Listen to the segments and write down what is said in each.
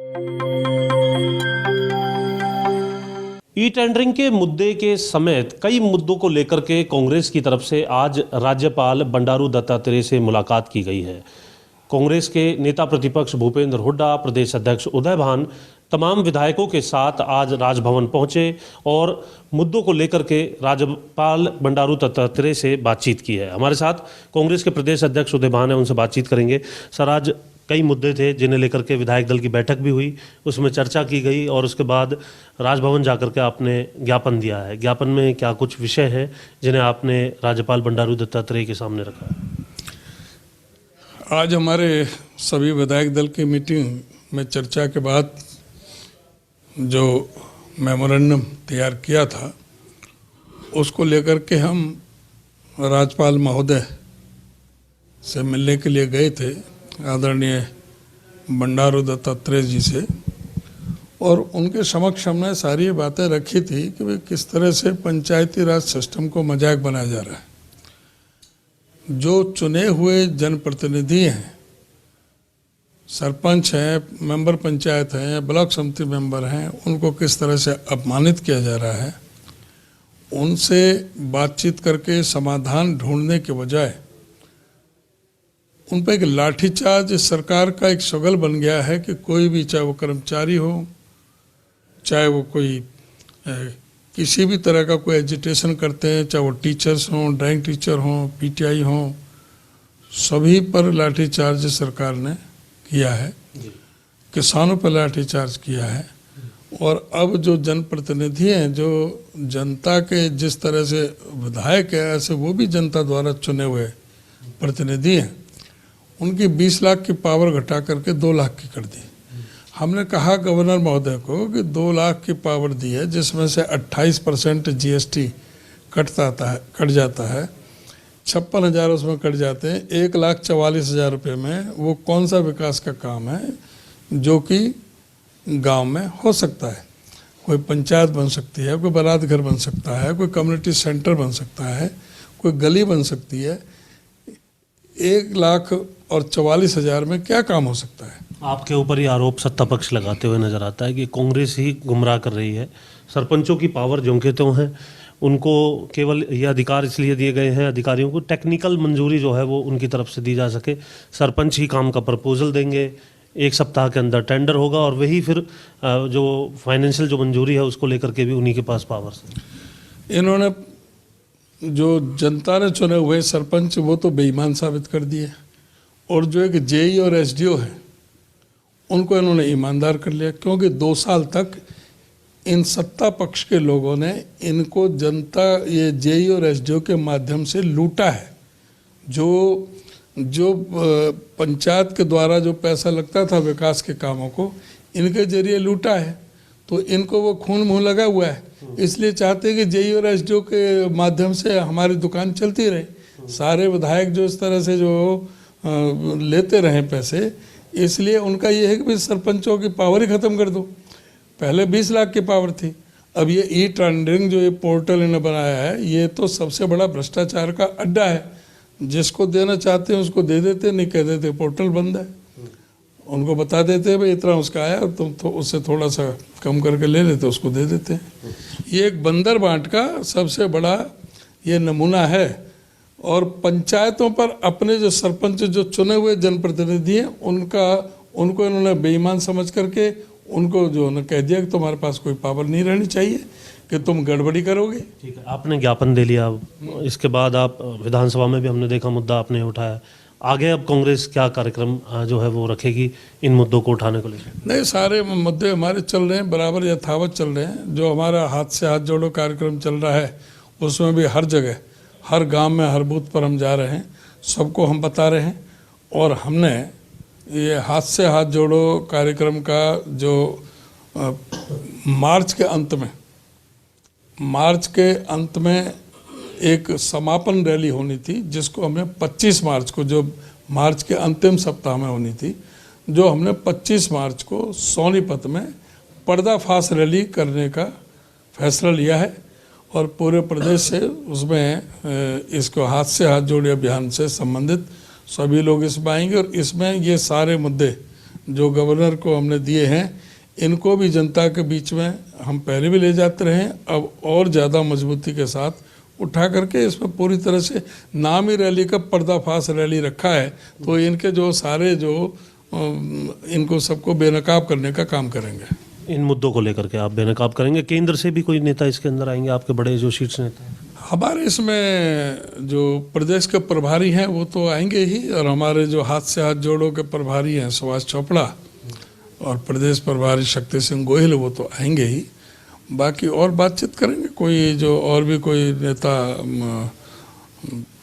E tendering के मुद्दे के समेत कई मुद्दों को लेकर के कांग्रेस की तरफ से आज राज्यपाल बंडारू दत्तात्रेय से मुलाकात की गई है। कांग्रेस के नेता प्रतिपक्ष भूपेंद्र हुड्डा, प्रदेश अध्यक्ष उदय भान तमाम विधायकों के साथ आज राजभवन पहुंचे और मुद्दों को लेकर के राज्यपाल बंडारू दत्तात्रेय से बातचीत की है। हमारे साथ कांग्रेस के प्रदेश अध्यक्ष उदय भान है, उनसे बातचीत करेंगे। सर, आज कई मुद्दे थे जिन्हें लेकर के विधायक दल की बैठक भी हुई, उसमें चर्चा की गई और उसके बाद राजभवन जाकर के आपने ज्ञापन दिया है। ज्ञापन में क्या कुछ विषय हैं जिन्हें आपने राज्यपाल बंडारू दत्तात्रेय के सामने रखा है? आज हमारे सभी विधायक दल की मीटिंग में चर्चा के बाद जो मेमोरेंडम तैयार किया था उसको लेकर के हम राज्यपाल महोदय से मिलने के लिए गए थे, आदरणीय बंडारू दत्तात्रेय जी से, और उनके समक्ष हमने सारी बातें रखी थी कि भाई किस तरह से पंचायती राज सिस्टम को मजाक बनाया जा रहा है। जो चुने हुए जनप्रतिनिधि हैं, सरपंच हैं, मेंबर पंचायत हैं, ब्लॉक समिति मेंबर हैं, उनको किस तरह से अपमानित किया जा रहा है। उनसे बातचीत करके समाधान ढूंढने के बजाय उन पर एक लाठीचार्ज सरकार का एक शगल बन गया है कि कोई भी, चाहे वो कर्मचारी हो, चाहे वो कोई किसी भी तरह का कोई एजिटेशन करते हैं, चाहे वो टीचर्स हों, ड्राइंग टीचर हों, पीटीआई हों, सभी पर लाठीचार्ज सरकार ने किया है। किसानों पर लाठीचार्ज किया है। और अब जो जनप्रतिनिधि हैं, जो जनता के जिस तरह से विधायक है, ऐसे वो भी जनता द्वारा चुने हुए प्रतिनिधि हैं, उनकी 20 लाख की पावर घटा करके 2 लाख की कर दी। हमने कहा गवर्नर महोदय को कि 2 लाख की पावर दी है, जिसमें से 28% जीएसटी कट जाता है, 56,000 उसमें कट जाते हैं। 1,44,000 रुपये में वो कौन सा विकास का काम है जो कि गांव में हो सकता है? कोई पंचायत बन सकती है, कोई बारात घर बन सकता है, कोई कम्युनिटी सेंटर बन सकता है, कोई गली बन सकती है। 1,44,000 में क्या काम हो सकता है? आपके ऊपर ये आरोप सत्ता पक्ष लगाते हुए नजर आता है कि कांग्रेस ही गुमराह कर रही है। सरपंचों की पावर जो के तो हैं, उनको केवल ये अधिकार इसलिए दिए गए हैं अधिकारियों को, टेक्निकल मंजूरी जो है वो उनकी तरफ से दी जा सके। सरपंच ही काम का प्रपोजल देंगे, 1 सप्ताह के अंदर टेंडर होगा और वही फिर जो फाइनेंशियल जो मंजूरी है उसको लेकर के भी उन्हीं के पास पावर है। इन्होंने जो जनता ने चुने हुए सरपंच वो तो बेईमान साबित कर दिए, और जो एक जेई और एसडीओ है उनको इन्होंने ईमानदार कर लिया, क्योंकि 2 साल तक इन सत्ता पक्ष के लोगों ने इनको जनता ये जेई और एसडीओ के माध्यम से लूटा है। जो पंचायत के द्वारा जो पैसा लगता था विकास के कामों को, इनके जरिए लूटा है। तो इनको वो खून मुंह लगा हुआ है, इसलिए चाहते हैं कि जेई और एसडीओ के माध्यम से हमारी दुकान चलती रहे। सारे विधायक जो इस तरह से जो लेते रहे पैसे, इसलिए उनका ये है कि भाई सरपंचों की पावर ही ख़त्म कर दो। पहले 20 लाख की पावर थी, अब ये ई टेंडरिंग जो ये पोर्टल इन्होंने बनाया है, ये तो सबसे बड़ा भ्रष्टाचार का अड्डा है। जिसको देना चाहते हैं उसको दे देते, नहीं कह देते पोर्टल बंद है। उनको बता देते हैं भाई इतना उसका आया, और तुम तो उससे थोड़ा सा कम करके ले लेते, उसको दे देते हैं। ये एक बंदर बांट का सबसे बड़ा ये नमूना है। और पंचायतों पर अपने जो सरपंच जो चुने हुए जनप्रतिनिधि हैं उनको इन्होंने बेईमान समझ करके उनको जो उन्होंने कह दिया कि तुम्हारे पास कोई पावर नहीं रहनी चाहिए, कि तुम गड़बड़ी करोगे। ठीक है, आपने ज्ञापन दे लिया। इसके बाद आप विधानसभा में भी हमने देखा मुद्दा आपने उठाया। आगे अब कांग्रेस क्या कार्यक्रम जो है वो रखेगी इन मुद्दों को उठाने को लेकर? नहीं, सारे मुद्दे हमारे चल रहे हैं, बराबर यथावत चल रहे हैं। जो हमारा हाथ से हाथ जोड़ो कार्यक्रम चल रहा है उसमें भी हर जगह, हर गांव में, हर बूथ पर हम जा रहे हैं, सबको हम बता रहे हैं। और हमने ये हाथ से हाथ जोड़ो कार्यक्रम का जो मार्च के अंत में एक समापन रैली होनी थी, जिसको हमने 25 मार्च को, जो मार्च के अंतिम सप्ताह में होनी थी, जो हमने 25 मार्च को सोनीपत में पर्दाफाश रैली करने का फैसला लिया है। और पूरे प्रदेश से उसमें इसको हाथ से हाथ जोड़े अभियान से संबंधित सभी लोग इसमें आएंगे। और इसमें ये सारे मुद्दे जो गवर्नर को हमने दिए हैं, इनको भी जनता के बीच में हम पहले भी ले जाते रहे, अब और ज़्यादा मजबूती के साथ उठा करके इसमें पूरी तरह से नाम ही रैली का पर्दाफाश रैली रखा है, तो इनके जो सारे जो इनको सबको बेनकाब करने का काम करेंगे। इन मुद्दों को लेकर के आप बेनकाब करेंगे? केंद्र से भी कोई नेता इसके अंदर आएंगे, आपके बड़े जो शीर्ष नेता हैं? हमारे इसमें जो प्रदेश के प्रभारी हैं वो तो आएंगे ही, और हमारे जो हाथ से हाथ जोड़ो के प्रभारी हैं सुभाष चोपड़ा और प्रदेश प्रभारी शक्ति सिंह गोहिल, वो तो आएंगे ही। बाकी और बातचीत करेंगे, कोई जो और भी कोई नेता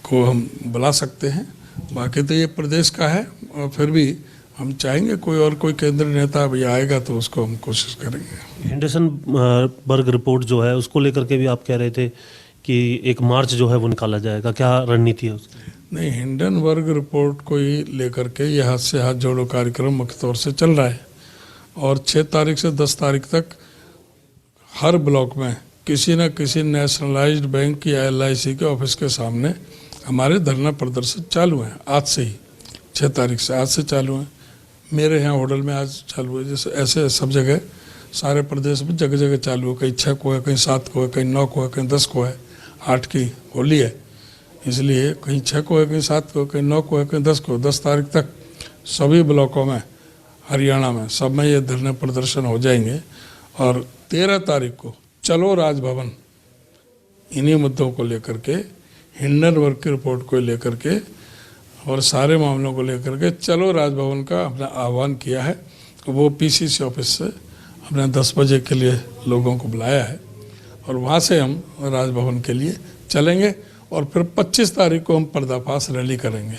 को हम बुला सकते हैं। बाकी तो ये प्रदेश का है, और फिर भी हम चाहेंगे कोई और कोई केंद्रीय नेता भी आएगा तो उसको हम कोशिश करेंगे। हिंडनबर्ग रिपोर्ट जो है उसको लेकर के भी आप कह रहे थे कि एक मार्च जो है वो निकाला जाएगा, क्या रणनीति है उसकी? नहीं, हिंडनबर्ग रिपोर्ट को ही लेकर के ये हाथ से हाथ जोड़ो कार्यक्रम मुख्य तौर से चल रहा है, और 6 तारीख से 10 तारीख तक हर ब्लॉक में किसी न किसी नेशनलाइज्ड बैंक या LIC के ऑफिस के सामने हमारे धरना प्रदर्शन चालू हैं। आज से ही 6 तारीख से आज से चालू हैं। मेरे यहाँ होटल में आज चालू है, जैसे ऐसे सब जगह सारे प्रदेश में जगह जगह चालू है। कहीं 6 को है, कहीं 7 को है, कहीं 9 को है, कहीं 10 को है। 8 की होली है, इसलिए कहीं 6 को है, कहीं 7 को, कहीं 9 को है, कहीं 10 को। 10 तारीख तक सभी ब्लॉकों में हरियाणा में सब में ये धरने प्रदर्शन हो जाएंगे, और 13 तारीख को चलो राजभवन इन्हीं मुद्दों को लेकर के, हिंडनबर्ग की रिपोर्ट को लेकर के और सारे मामलों को लेकर के चलो राजभवन का अपना आह्वान किया है। वो PCC ऑफिस से हमने 10 बजे के लिए लोगों को बुलाया है, और वहाँ से हम राजभवन के लिए चलेंगे, और फिर 25 तारीख को हम पर्दाफाश रैली करेंगे।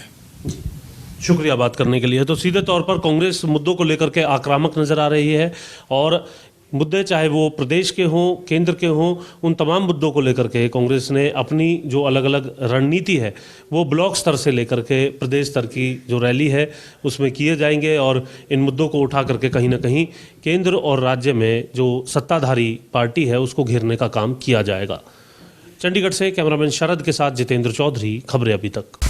शुक्रिया बात करने के लिए। तो सीधे तौर पर कांग्रेस मुद्दों को लेकर के आक्रामक नजर आ रही है, और मुद्दे चाहे वो प्रदेश के हों, केंद्र के हों, उन तमाम मुद्दों को लेकर के कांग्रेस ने अपनी जो अलग अलग रणनीति है वो ब्लॉक स्तर से लेकर के प्रदेश स्तर की जो रैली है उसमें किए जाएंगे, और इन मुद्दों को उठा करके कहीं ना कहीं केंद्र और राज्य में जो सत्ताधारी पार्टी है उसको घेरने का काम किया जाएगा। चंडीगढ़ से कैमरामैन शरद के साथ जितेंद्र चौधरी, खबरें अभी तक।